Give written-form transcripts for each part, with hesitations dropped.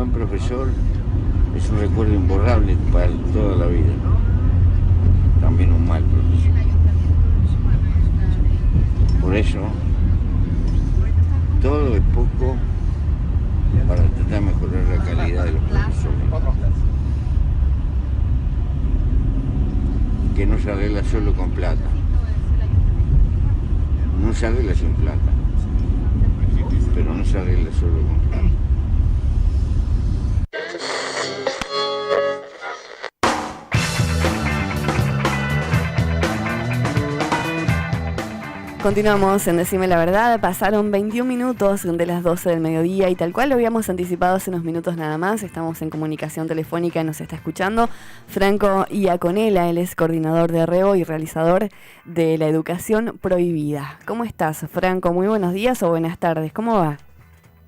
buen profesor es un recuerdo imborrable para toda la vida. También un mal profesor. Por eso, todo es poco para tratar de mejorar la calidad de los profesores. Que no se arregla solo con plata. No se arregla sin plata, pero no se arregla solo con plata. Continuamos en Decime la Verdad. Pasaron 21 minutos de las 12 del mediodía y tal cual lo habíamos anticipado hace unos minutos nada más. Estamos en comunicación telefónica y nos está escuchando Franco Iaconela. Él es coordinador de REO y realizador de la educación prohibida. ¿Cómo estás, Franco? Muy buenos días o buenas tardes. ¿Cómo va?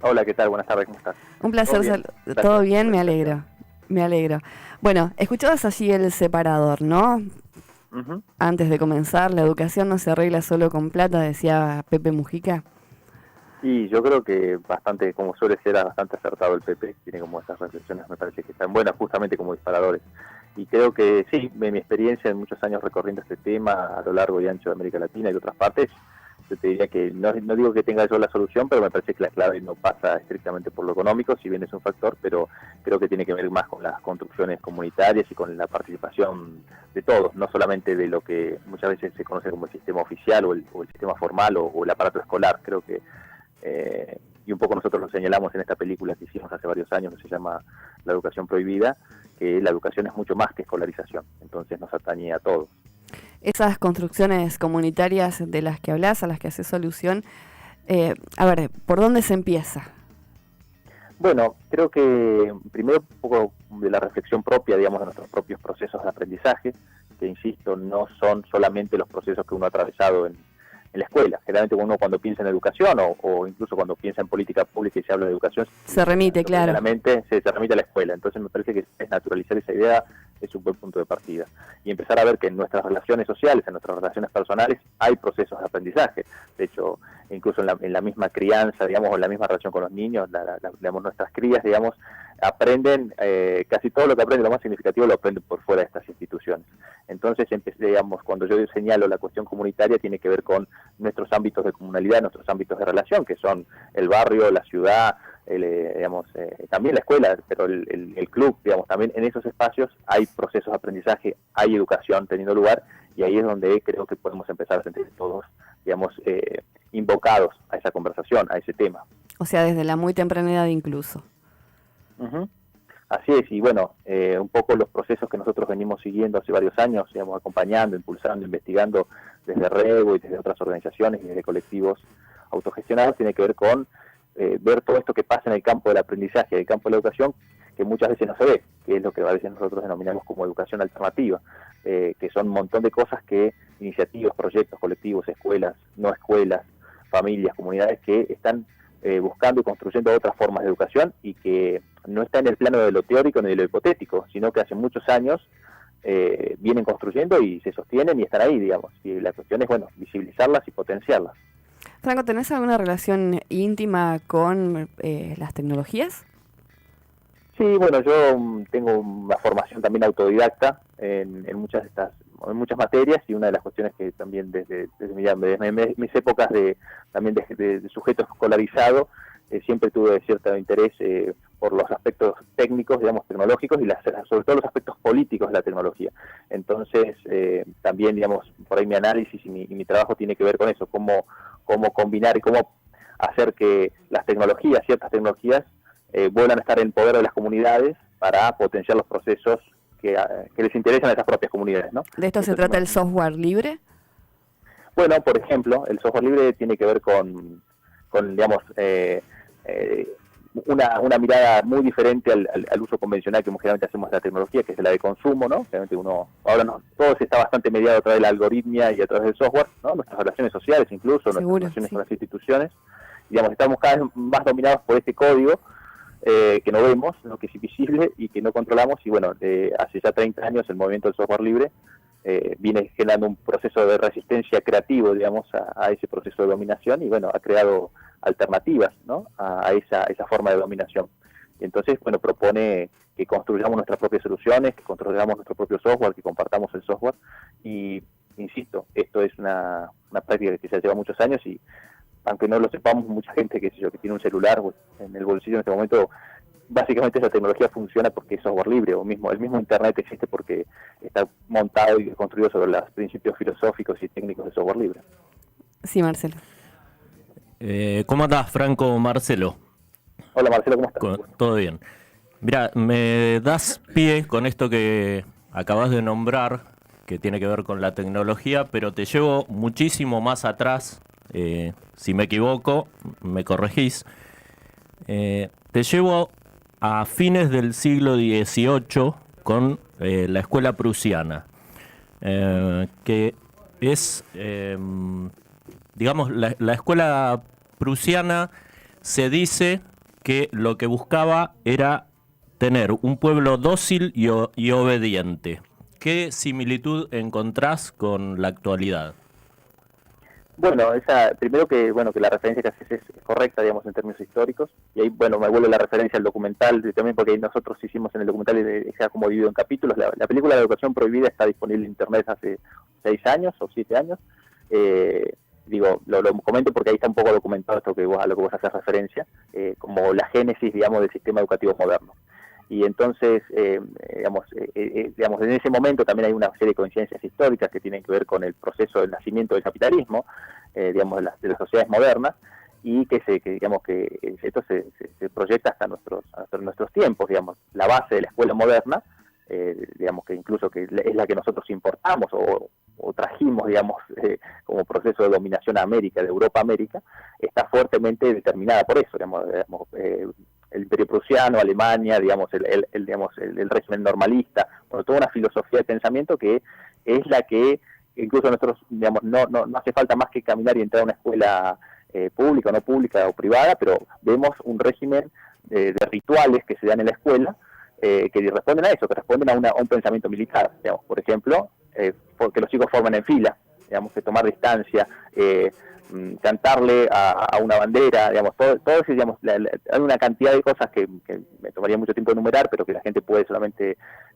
Hola, ¿qué tal? Buenas tardes, ¿cómo estás? Un placer. ¿Todo bien? Me alegro. Me alegro. Bueno, escuchabas allí el separador, ¿no? Uh-huh. Antes de comenzar, la educación no se arregla solo con plata, decía Pepe Mujica. Y yo creo que bastante, como suele ser, bastante acertado el Pepe. Tiene como esas reflexiones, me parece que están buenas justamente como disparadores. Y creo que sí, en mi experiencia en muchos años recorriendo este tema a lo largo y ancho de América Latina y de otras partes, yo te diría que no digo que tenga yo la solución, pero me parece que la clave no pasa estrictamente por lo económico, si bien es un factor, pero creo que tiene que ver más con las construcciones comunitarias y con la participación de todos, no solamente de lo que muchas veces se conoce como el sistema oficial o el sistema formal o el aparato escolar. Creo que, y un poco nosotros lo señalamos en esta película que hicimos hace varios años, que se llama La Educación Prohibida, que la educación es mucho más que escolarización, entonces nos atañe a todos. Esas construcciones comunitarias de las que hablas, a las que haces alusión, a ver, ¿por dónde se empieza? Bueno, creo que primero un poco de la reflexión propia, digamos, de nuestros propios procesos de aprendizaje, que insisto, no son solamente los procesos que uno ha atravesado en la escuela. Generalmente uno cuando piensa en educación o incluso cuando piensa en política pública y se habla de educación, se remite, claro. Claramente se remite a la escuela. Entonces me parece que es naturalizar esa idea es un buen punto de partida. Y empezar a ver que en nuestras relaciones sociales, en nuestras relaciones personales, hay procesos de aprendizaje. De hecho, incluso en la misma crianza, digamos, o en la misma relación con los niños, digamos, nuestras crías, digamos, aprenden, casi todo lo que aprenden, lo más significativo, lo aprenden por fuera de estas instituciones. Entonces, digamos, cuando yo señalo la cuestión comunitaria, tiene que ver con nuestros ámbitos de comunalidad, nuestros ámbitos de relación, que son el barrio, la ciudad, también la escuela, pero el club, digamos, también en esos espacios hay procesos de aprendizaje, hay educación teniendo lugar, y ahí es donde creo que podemos empezar a sentir todos, digamos, invocados a esa conversación, a ese tema. O sea, desde la muy temprana edad incluso. Uh-huh. Así es, y bueno, un poco los procesos que nosotros venimos siguiendo hace varios años, digamos, acompañando, impulsando, investigando desde REGO y desde otras organizaciones y desde colectivos autogestionados, tiene que ver con ver todo esto que pasa en el campo del aprendizaje, en el campo de la educación, que muchas veces no se ve, que es lo que a veces nosotros denominamos como educación alternativa, que son un montón de cosas que iniciativas, proyectos, colectivos, escuelas, no escuelas, familias, comunidades que están buscando y construyendo otras formas de educación y que no está en el plano de lo teórico ni de lo hipotético, sino que hace muchos años vienen construyendo y se sostienen y están ahí, digamos. Y la cuestión es, bueno, visibilizarlas y potenciarlas. Franco, ¿tenés alguna relación íntima con las tecnologías? Sí, bueno, yo tengo una formación también autodidacta en muchas materias, y una de las cuestiones que también desde mis épocas de sujeto escolarizado, siempre tuve cierto interés por los aspectos técnicos, digamos, tecnológicos, y sobre todo los aspectos políticos de la tecnología. Entonces, también, digamos, por ahí mi análisis y mi trabajo tiene que ver con eso, cómo combinar y cómo hacer que ciertas tecnologías, vuelvan a estar en poder de las comunidades para potenciar los procesos que les interesan a esas propias comunidades, ¿no? ¿De esto se trata el software libre? Bueno, por ejemplo, el software libre tiene que ver con digamos, una mirada muy diferente al uso convencional que generalmente hacemos de la tecnología, que es la de consumo, ¿no? Generalmente todo está bastante mediado a través de la algoritmia y a través del software, ¿no? Nuestras relaciones sociales incluso, nuestras relaciones con las instituciones, digamos, estamos cada vez más dominados por este código que no vemos, ¿no? Que es invisible y que no controlamos, y bueno, hace ya 30 años el movimiento del software libre viene generando un proceso de resistencia creativo, digamos, a ese proceso de dominación, y bueno, ha creado alternativas, ¿no? a esa forma de dominación. Y entonces, bueno, propone que construyamos nuestras propias soluciones, que construyamos nuestro propio software, que compartamos el software. Y, insisto, esto es una práctica que ya lleva muchos años y, aunque no lo sepamos, mucha gente, qué sé yo, que tiene un celular en el bolsillo en este momento, básicamente esa tecnología funciona porque es software libre, o el mismo Internet existe porque está montado y construido sobre los principios filosóficos y técnicos de software libre. Sí, Marcelo. ¿Cómo andás, Franco? Marcelo. Hola, Marcelo, ¿cómo estás? Todo bien. Mira, me das pie con esto que acabas de nombrar, que tiene que ver con la tecnología, pero te llevo muchísimo más atrás. Si me equivoco, me corregís. Te llevo a fines del siglo XVIII con la escuela prusiana, que es, digamos, la escuela prusiana se dice que lo que buscaba era tener un pueblo dócil y obediente. ¿Qué similitud encontrás con la actualidad? Bueno, primero que la referencia que haces es correcta, digamos, en términos históricos, y ahí, bueno, me vuelve la referencia al documental, también porque nosotros hicimos en el documental, está como dividido en capítulos. La película de Educación Prohibida está disponible en internet hace 6 años o 7 años. Lo comento porque ahí está un poco documentado esto a lo que vos haces referencia, como la génesis, digamos, del sistema educativo moderno. Y entonces, en ese momento también hay una serie de coincidencias históricas que tienen que ver con el proceso del nacimiento del capitalismo, de las sociedades modernas, y que esto se proyecta hasta nuestros tiempos, digamos. La base de la escuela moderna, que incluso que es la que nosotros importamos o trajimos, como proceso de dominación a América, de Europa a América, está fuertemente determinada por eso, el Imperio Prusiano, Alemania, el régimen normalista, toda una filosofía de pensamiento que es la que incluso nosotros, no hace falta más que caminar y entrar a una escuela pública o no pública o privada, pero vemos un régimen de rituales que se dan en la escuela que responden a eso, que responden a un pensamiento militar, por ejemplo, porque los chicos forman en fila, que tomar distancia, cantarle a una bandera, todo eso, hay una cantidad de cosas que me tomaría mucho tiempo enumerar, pero que la gente puede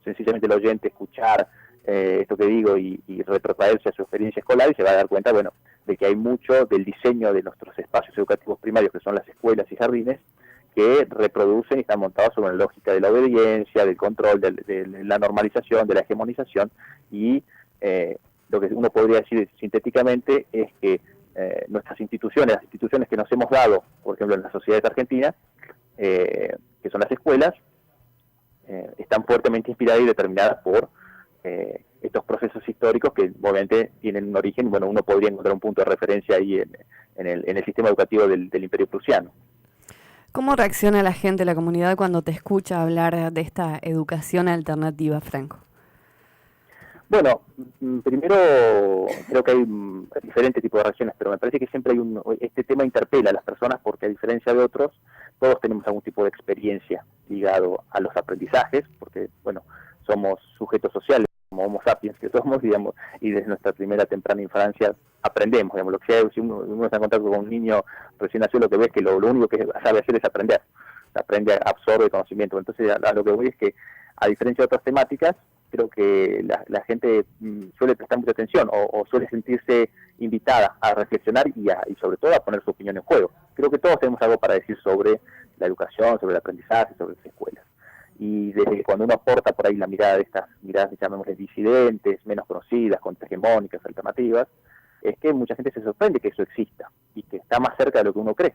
sencillamente el oyente, escuchar esto que digo y retrotraerse a su experiencia escolar y se va a dar cuenta, de que hay mucho del diseño de nuestros espacios educativos primarios, que son las escuelas y jardines, que reproducen y están montados sobre la lógica de la obediencia, del control, de la normalización, de la hegemonización, y lo que uno podría decir sintéticamente es que nuestras instituciones, las instituciones que nos hemos dado, por ejemplo en las sociedades argentinas, que son las escuelas, están fuertemente inspiradas y determinadas por estos procesos históricos que obviamente tienen un origen. Uno podría encontrar un punto de referencia ahí en el sistema educativo del Imperio Prusiano. ¿Cómo reacciona la gente, la comunidad, cuando te escucha hablar de esta educación alternativa, Franco? Bueno, primero creo que hay diferentes tipos de reacciones, pero me parece que siempre este tema interpela a las personas porque, a diferencia de otros, todos tenemos algún tipo de experiencia ligado a los aprendizajes, porque, somos sujetos sociales, como Homo sapiens que somos, y desde nuestra primera temprana infancia aprendemos, lo que sea. Si uno está en contacto con un niño recién nacido, lo que ves es que lo único que sabe hacer es aprender, absorbe conocimiento. Entonces, a lo que voy es que, a diferencia de otras temáticas, creo que la gente suele prestar mucha atención o suele sentirse invitada a reflexionar y sobre todo a poner su opinión en juego. Creo que todos tenemos algo para decir sobre la educación, sobre el aprendizaje, sobre las escuelas. Y desde cuando uno aporta por ahí la mirada de estas miradas, llamémosle disidentes, menos conocidas, contrahegemónicas, alternativas, es que mucha gente se sorprende que eso exista y que está más cerca de lo que uno cree.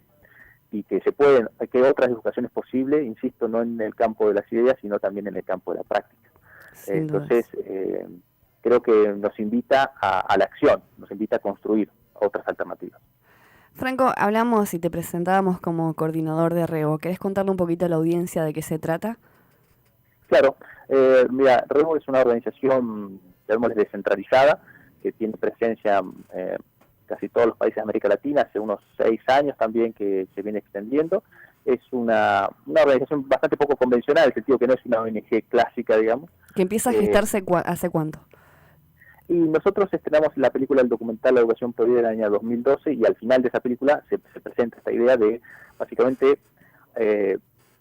Y que que otras educaciones posibles, insisto, no en el campo de las ideas, sino también en el campo de la práctica. Entonces, creo que nos invita a la acción, nos invita a construir otras alternativas. Franco, hablamos y te presentábamos como coordinador de REVO. ¿Querés contarle un poquito a la audiencia de qué se trata? Claro, mira, REVO es una organización, llamémosle, descentralizada, que tiene presencia en casi todos los países de América Latina, hace unos 6 años también que se viene extendiendo. Es una organización bastante poco convencional, en el sentido que no es una ONG clásica, digamos. ¿Que empieza a gestarse hace cuánto? Y nosotros estrenamos la película, el documental La Educación Prohibida, en el año 2012, y al final de esa película se presenta esta idea de, básicamente,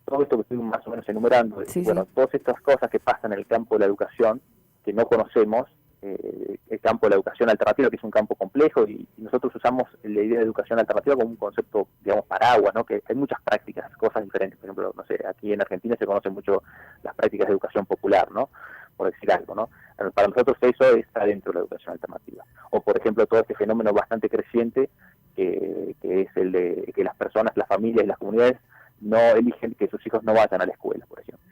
todo esto que estoy más o menos enumerando, Sí, bueno, sí. todas estas cosas que pasan en el campo de la educación, que no conocemos, el campo de la educación alternativa, que es un campo complejo, y nosotros usamos la idea de educación alternativa como un concepto, digamos, paraguas, ¿no? Que hay muchas prácticas, cosas diferentes. Por ejemplo, no sé, aquí en Argentina se conocen mucho las prácticas de educación popular, ¿no? Por decir algo, ¿no? Para nosotros eso está dentro de la educación alternativa. O, por ejemplo, todo este fenómeno bastante creciente, que es el de que las personas, las familias y las comunidades no eligen que sus hijos no vayan a la escuela, por ejemplo,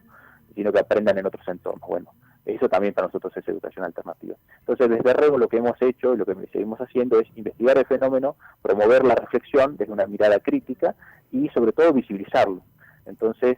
sino que aprendan en otros entornos. Bueno, eso también para nosotros es educación alternativa. Entonces, desde Rego lo que hemos hecho y lo que seguimos haciendo es investigar el fenómeno, promover la reflexión desde una mirada crítica y, sobre todo, visibilizarlo. Entonces,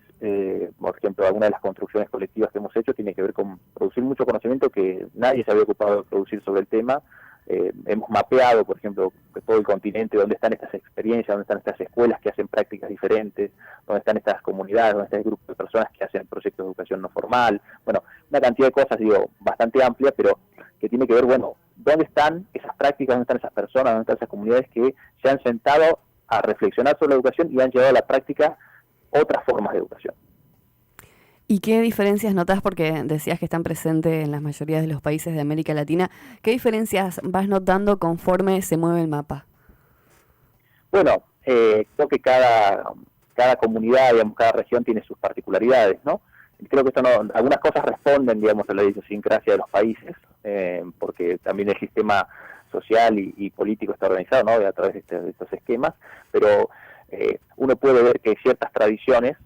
por ejemplo, alguna de las construcciones colectivas que hemos hecho tiene que ver con producir mucho conocimiento que nadie se había ocupado de producir sobre el tema. Hemos mapeado, por ejemplo, todo el continente, dónde están estas experiencias, dónde están estas escuelas que hacen prácticas diferentes, dónde están estas comunidades, dónde está el grupo de personas que hacen proyectos de educación no formal. Bueno, una cantidad de cosas, digo, bastante amplia, pero que tiene que ver, bueno, dónde están esas prácticas, dónde están esas personas, dónde están esas comunidades que se han sentado a reflexionar sobre la educación y han llevado a la práctica otras formas de educación. ¿Y qué diferencias notas? Porque decías que están presentes en la mayoría de los países de América Latina. ¿Qué diferencias vas notando conforme se mueve el mapa? Bueno, creo que cada comunidad, digamos, cada región tiene sus particularidades, ¿no? Y creo que esto algunas cosas responden, digamos, a la idiosincrasia de los países, porque también el sistema social y político está organizado, ¿no? A través de estos esquemas, pero uno puede ver que ciertas tradiciones,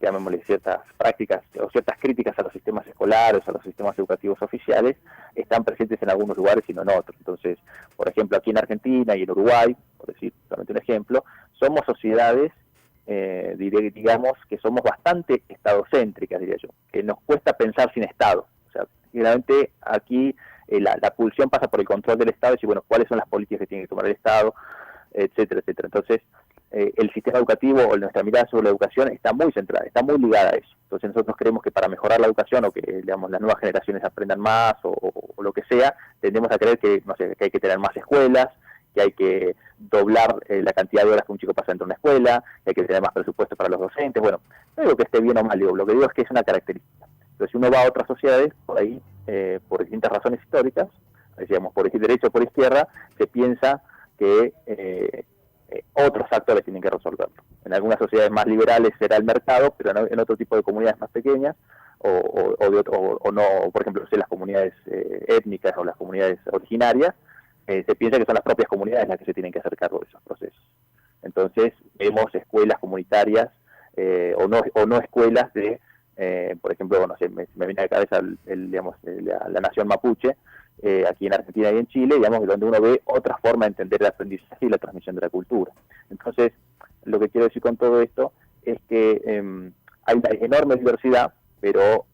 llamémosle ciertas prácticas o ciertas críticas a los sistemas escolares, a los sistemas educativos oficiales, están presentes en algunos lugares y no en otros. Entonces, por ejemplo, aquí en Argentina y en Uruguay, por decir solamente un ejemplo, somos sociedades, digamos, que somos bastante estadocéntricas, diría yo, que nos cuesta pensar sin Estado. O sea, generalmente aquí la pulsión pasa por el control del Estado y decir, bueno, cuáles son las políticas que tiene que tomar el Estado, etcétera, etcétera. Entonces, el sistema educativo o nuestra mirada sobre la educación está muy centrada, está muy ligada a eso. Entonces nosotros creemos que para mejorar la educación o que, digamos, las nuevas generaciones aprendan más o lo que sea, tendemos a creer que, no sé, que hay que tener más escuelas, que hay que doblar la cantidad de horas que un chico pasa dentro de una escuela, que hay que tener más presupuesto para los docentes. Bueno, no digo que esté bien o mal, digo, lo que digo es que es una característica. Entonces si uno va a otras sociedades, por ahí, por distintas razones históricas, decíamos, por derecha o por izquierda, se piensa que otros actores tienen que resolverlo. En algunas sociedades más liberales será el mercado, pero en otro tipo de comunidades más pequeñas, o no, por ejemplo, las comunidades étnicas o las comunidades originarias, se piensa que son las propias comunidades las que se tienen que hacer cargo de esos procesos. Entonces, vemos escuelas comunitarias o no escuelas de, por ejemplo, no sé, me viene a la cabeza la nación mapuche, aquí en Argentina y en Chile, digamos, donde uno ve otra forma de entender el aprendizaje y la transmisión de la cultura. Entonces, lo que quiero decir con todo esto es que hay una enorme diversidad, pero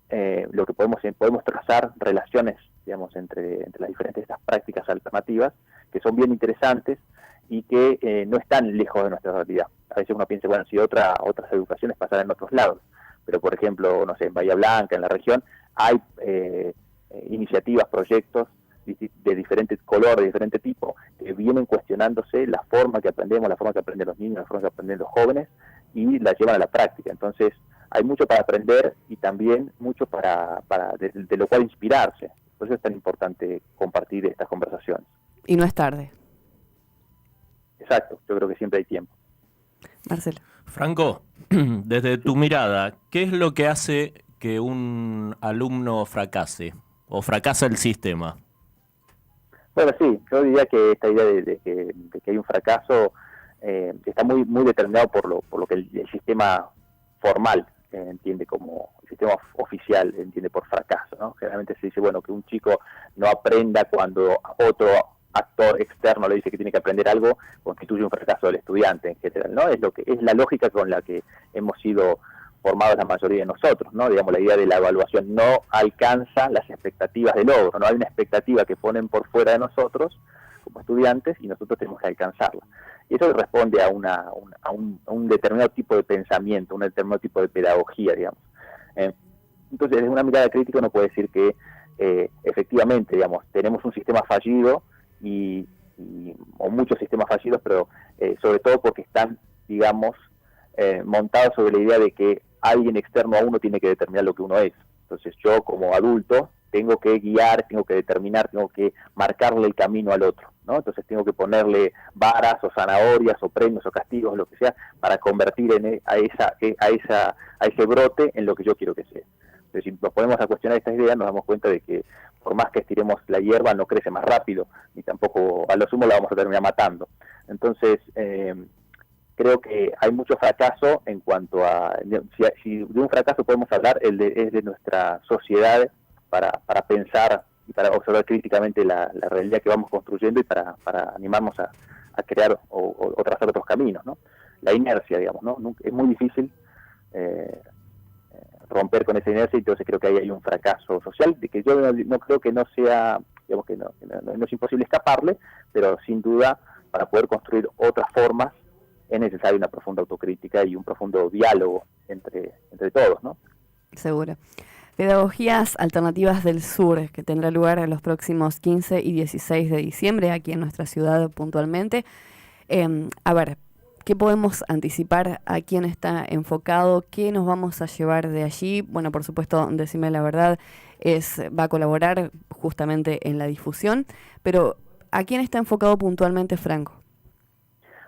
lo que podemos trazar relaciones, digamos, entre las diferentes estas prácticas alternativas, que son bien interesantes y que no están lejos de nuestra realidad. A veces uno piensa, bueno, si otras educaciones pasaran en otros lados, pero por ejemplo, no sé, en Bahía Blanca, en la región, hay iniciativas, proyectos de diferente color, de diferente tipo, que vienen cuestionándose la forma que aprendemos, la forma que aprenden los niños, la forma que aprenden los jóvenes, y la llevan a la práctica. Entonces, hay mucho para aprender y también mucho de lo cual inspirarse. Por eso es tan importante compartir estas conversaciones. Y no es tarde. Exacto, yo creo que siempre hay tiempo. Marcelo. Franco, desde tu mirada, ¿qué es lo que hace que un alumno fracase o fracasa el sistema? Bueno, sí, yo diría que esta idea de que hay un fracaso está muy determinado por lo que el sistema formal entiende como, el sistema oficial entiende por fracaso, ¿no? Generalmente se dice, bueno, que un chico no aprenda cuando otro actor externo le dice que tiene que aprender algo, constituye un fracaso del estudiante en general, ¿no? Es la lógica con la que hemos sido formados la mayoría de nosotros, ¿no? Digamos, la idea de la evaluación no alcanza las expectativas de logro, no hay una expectativa que ponen por fuera de nosotros como estudiantes y nosotros tenemos que alcanzarla. Y eso responde a un determinado tipo de pensamiento, un determinado tipo de pedagogía, digamos. Entonces, desde una mirada crítica uno puede decir que efectivamente, digamos, tenemos un sistema fallido o muchos sistemas fallidos, pero sobre todo porque están, digamos, montado sobre la idea de que alguien externo a uno tiene que determinar lo que uno es. Entonces yo como adulto tengo que guiar, tengo que determinar, tengo que marcarle el camino al otro, ¿no? Entonces tengo que ponerle varas o zanahorias o premios o castigos, lo que sea, para convertir a ese brote en lo que yo quiero que sea. Entonces, si nos ponemos a cuestionar estas ideas, nos damos cuenta de que por más que estiremos la hierba, no crece más rápido, ni tampoco a lo sumo la vamos a terminar matando. Entonces, creo que hay mucho fracaso en cuanto a... Si de un fracaso podemos hablar, es de nuestra sociedad para pensar y para observar críticamente la realidad que vamos construyendo y para animarnos a crear o trazar otros caminos, ¿no? La inercia, digamos, ¿no? Es muy difícil romper con esa inercia, y entonces creo que ahí hay un fracaso social, de que yo no creo que no sea, digamos que no es imposible escaparle, pero sin duda para poder construir otras formas es necesaria una profunda autocrítica y un profundo diálogo entre todos, ¿no? Seguro. Pedagogías Alternativas del Sur, que tendrá lugar en los próximos 15 y 16 de diciembre aquí en nuestra ciudad puntualmente. A ver, ¿qué podemos anticipar? ¿A quién está enfocado? ¿Qué nos vamos a llevar de allí? Bueno, por supuesto, decime la verdad, va a colaborar justamente en la difusión, pero ¿a quién está enfocado puntualmente, Franco?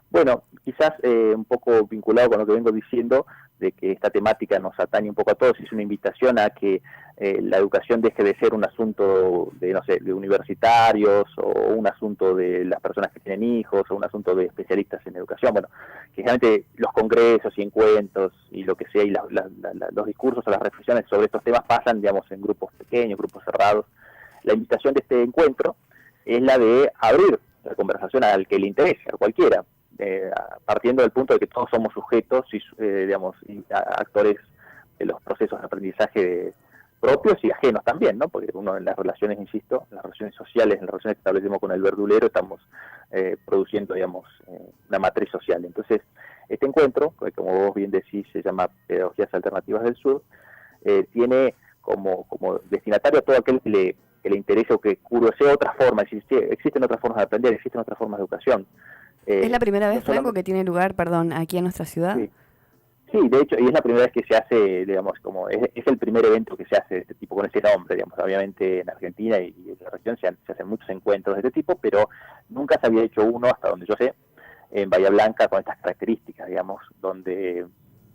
Bueno, quizás un poco vinculado con lo que vengo diciendo, de que esta temática nos atañe un poco a todos, es una invitación a que la educación deje de ser un asunto de, no sé, de universitarios, o un asunto de las personas que tienen hijos, o un asunto de especialistas en educación. Bueno, que realmente los congresos y encuentros y lo que sea, y los discursos o las reflexiones sobre estos temas pasan, digamos, en grupos pequeños, grupos cerrados. La invitación de este encuentro es la de abrir la conversación al que le interese, a cualquiera, partiendo del punto de que todos somos sujetos y actores de los procesos de aprendizaje propios y ajenos también, ¿no? Porque uno en las relaciones, insisto, en las relaciones sociales, en las relaciones que establecemos con el verdulero, estamos produciendo, digamos, una matriz social. Entonces, este encuentro, que como vos bien decís, se llama Pedagogías Alternativas del Sur, tiene como destinatario a todo aquel que le interese o que curiosee otras formas. Existen otras formas de aprender, existen otras formas de educación. ¿Es la primera vez, Franco, que tiene lugar, aquí en nuestra ciudad? Sí, de hecho, y es la primera vez que se hace, digamos, es el primer evento que se hace de este tipo con ese nombre, digamos. Obviamente en Argentina y en la región se hacen muchos encuentros de este tipo, pero nunca se había hecho uno, hasta donde yo sé, en Bahía Blanca con estas características, digamos, donde,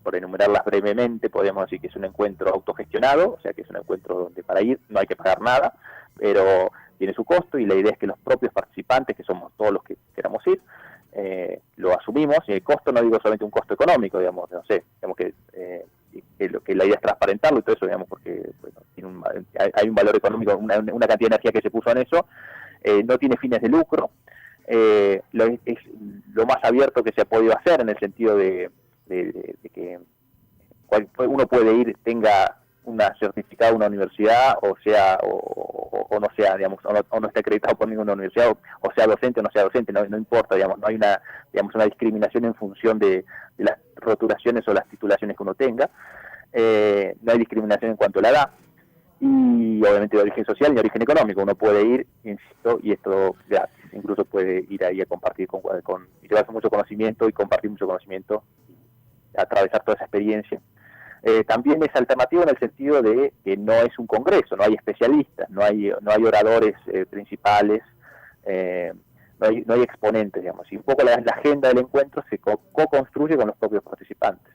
por enumerarlas brevemente, podemos decir que es un encuentro autogestionado, o sea que es un encuentro donde para ir no hay que pagar nada, pero tiene su costo, y la idea es que los propios participantes, que somos todos los que queramos ir, lo asumimos, y el costo no digo solamente un costo económico, digamos, no sé, digamos que la idea es transparentarlo y todo eso, digamos, porque bueno, hay un valor económico, una cantidad de energía que se puso en eso, no tiene fines de lucro, es lo más abierto que se ha podido hacer, en el sentido de que uno puede ir, tenga una certificado de una universidad, o no sea, digamos, o no esté acreditado por ninguna universidad, o sea docente o no sea docente, no importa, digamos, no hay una discriminación en función de las rotulaciones o las titulaciones que uno tenga, no hay discriminación en cuanto a la edad, y obviamente de origen social y de origen económico. Uno puede ir, insisto, y esto gratis, incluso puede ir ahí a compartir y llevarse mucho conocimiento y compartir mucho conocimiento, y atravesar toda esa experiencia. También es alternativo en el sentido de que no es un congreso, no hay especialistas, no hay oradores principales, no hay exponentes, digamos, y un poco la agenda del encuentro se co-construye con los propios participantes.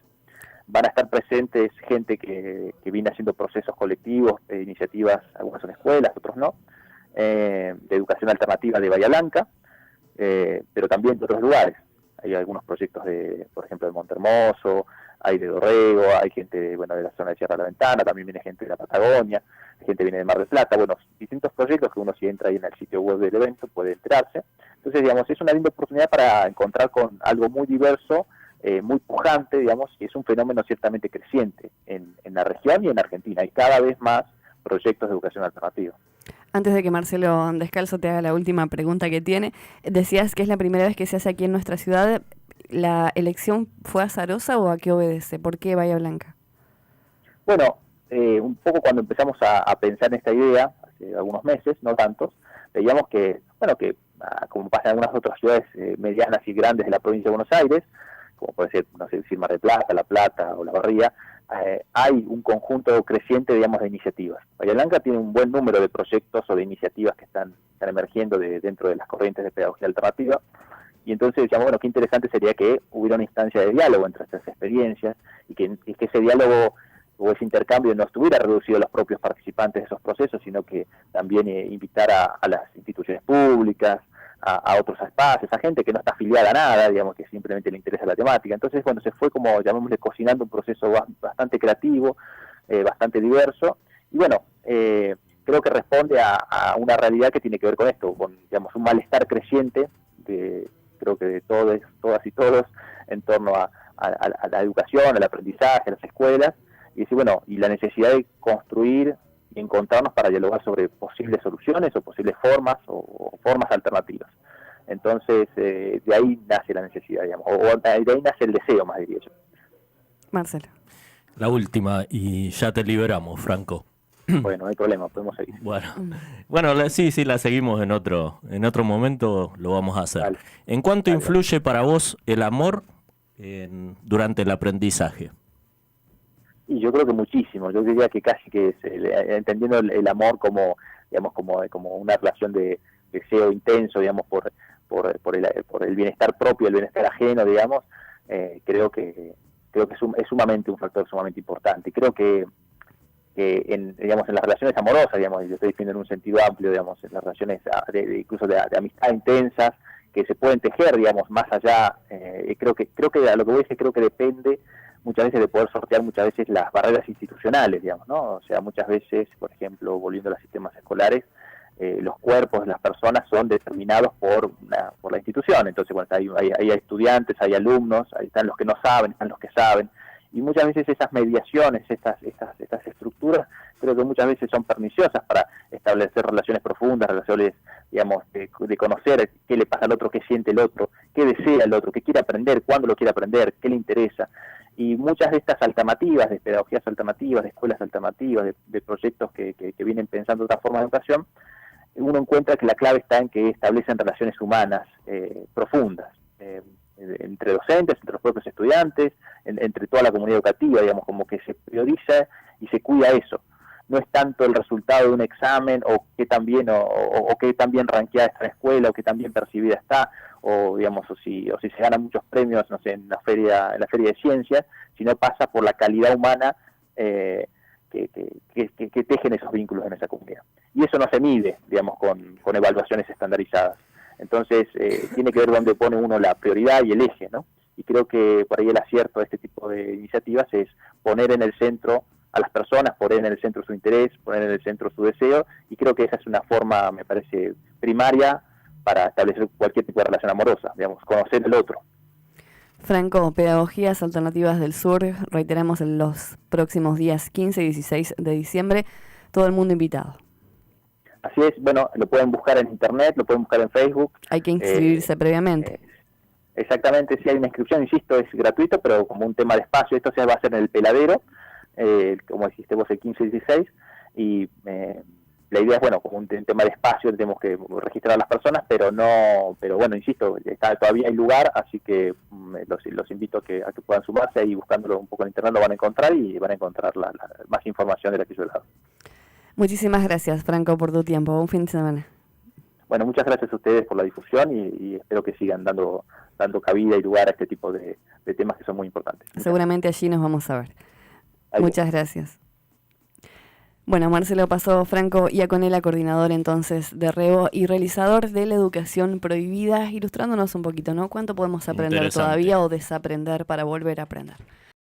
Van a estar presentes gente que viene haciendo procesos colectivos, iniciativas, algunas son escuelas, otros no, de educación alternativa de Bahía Blanca, pero también de otros lugares. Hay algunos proyectos por ejemplo, de Montermoso, hay de Dorrego, hay gente de la zona de Sierra de la Ventana, también viene gente de la Patagonia, gente viene de Mar del Plata, distintos proyectos que uno, si entra ahí en el sitio web del evento, puede enterarse. Entonces, digamos, es una linda oportunidad para encontrar con algo muy diverso, muy pujante, digamos, y es un fenómeno ciertamente creciente en la región y en Argentina. Hay cada vez más proyectos de educación alternativa. Antes de que Marcelo Descalzo te haga la última pregunta que tiene, decías que es la primera vez que se hace aquí en nuestra ciudad. ¿La elección fue azarosa o a qué obedece? ¿Por qué Bahía Blanca? Bueno, un poco cuando empezamos a pensar en esta idea, hace algunos meses, no tantos, veíamos que como pasa en algunas otras ciudades medianas y grandes de la provincia de Buenos Aires, como puede ser, no sé, decir Mar del Plata, La Plata o La Barría, hay un conjunto creciente, digamos, de iniciativas. Bahía Blanca tiene un buen número de proyectos o de iniciativas que están emergiendo dentro de las corrientes de pedagogía alternativa, y entonces decíamos, bueno, qué interesante sería que hubiera una instancia de diálogo entre estas experiencias, y que ese diálogo o ese intercambio no estuviera reducido a los propios participantes de esos procesos, sino que también invitar a las instituciones públicas, a otros espacios, a gente que no está afiliada a nada, digamos, que simplemente le interesa la temática. Entonces, bueno, se fue como, llamémosle, cocinando un proceso bastante creativo, bastante diverso, y bueno, creo que responde a una realidad que tiene que ver con esto, con, digamos, un malestar creciente, creo que de todas y todos, en torno a la educación, al aprendizaje, a las escuelas, y decir, bueno, y la necesidad de construir y encontrarnos para dialogar sobre posibles soluciones o posibles formas o formas alternativas. Entonces, de ahí nace la necesidad, digamos, o de ahí nace el deseo, más diría yo. Marcelo. La última, y ya te liberamos, Franco. Bueno, no hay problema, podemos seguir. Bueno, sí, la seguimos en otro momento, lo vamos a hacer. Dale. ¿En cuánto influye para vos el amor durante el aprendizaje? Y yo creo que muchísimo. Yo diría que casi que entendiendo el amor como, digamos, como una relación de deseo intenso, digamos, por el bienestar propio, el bienestar ajeno, digamos, creo que es sumamente un factor sumamente importante. Y creo que digamos, en las relaciones amorosas, digamos, yo estoy diciendo en un sentido amplio, digamos, en las relaciones incluso de amistad intensas, que se pueden tejer, digamos, más allá, creo que a lo que voy a decir, creo que depende muchas veces de poder sortear muchas veces las barreras institucionales, digamos, ¿no? O sea, muchas veces, por ejemplo, volviendo a los sistemas escolares, los cuerpos de las personas son determinados por la institución. Entonces, bueno, hay estudiantes, hay alumnos, ahí están los que no saben, están los que saben, y muchas veces esas mediaciones, estas estructuras, creo que muchas veces son perniciosas para establecer relaciones profundas, relaciones, digamos, de conocer qué le pasa al otro, qué siente el otro, qué desea el otro, qué quiere aprender, cuándo lo quiere aprender, qué le interesa. Y muchas de estas alternativas, de pedagogías alternativas, de escuelas alternativas, de proyectos que vienen pensando otra forma de educación, uno encuentra que la clave está en que establecen relaciones humanas profundas, entre docentes, entre los propios estudiantes, entre toda la comunidad educativa, digamos, como que se prioriza y se cuida eso. No es tanto el resultado de un examen o qué tan bien rankeada está la escuela o qué tan bien percibida está, o digamos, o si se ganan muchos premios, no sé, en la feria de ciencias, sino pasa por la calidad humana que tejen esos vínculos en esa comunidad. Y eso no se mide, digamos, con evaluaciones estandarizadas. Entonces, tiene que ver dónde pone uno la prioridad y el eje, ¿no? Y creo que por ahí el acierto de este tipo de iniciativas es poner en el centro a las personas, poner en el centro su interés, poner en el centro su deseo, y creo que esa es una forma, me parece, primaria para establecer cualquier tipo de relación amorosa, digamos, conocer el otro. Franco, Pedagogías Alternativas del Sur, reiteramos en los próximos días 15 y 16 de diciembre, todo el mundo invitado. Así es, bueno, lo pueden buscar en internet, lo pueden buscar en Facebook. Hay que inscribirse previamente. Exactamente, sí hay una inscripción, insisto, es gratuito, pero como un tema de espacio, esto se va a hacer en el Peladero, como dijiste vos, el 15 y 16, y la idea es, bueno, como un tema de espacio, tenemos que registrar a las personas, pero bueno, insisto, todavía hay lugar, así que los invito a que puedan sumarse, ahí buscándolo un poco en internet lo van a encontrar, y van a encontrar más información de la que yo he dado. Muchísimas gracias, Franco, por tu tiempo. Un fin de semana. Bueno, muchas gracias a ustedes por la difusión y espero que sigan dando cabida y lugar a este tipo de temas que son muy importantes. Seguramente allí nos vamos a ver. Ahí muchas gracias. Bueno, Marcelo Paso Franco Iaconela, coordinador entonces de REVO y realizador de la educación prohibida, ilustrándonos un poquito, ¿no? ¿Cuánto podemos aprender todavía o desaprender para volver a aprender?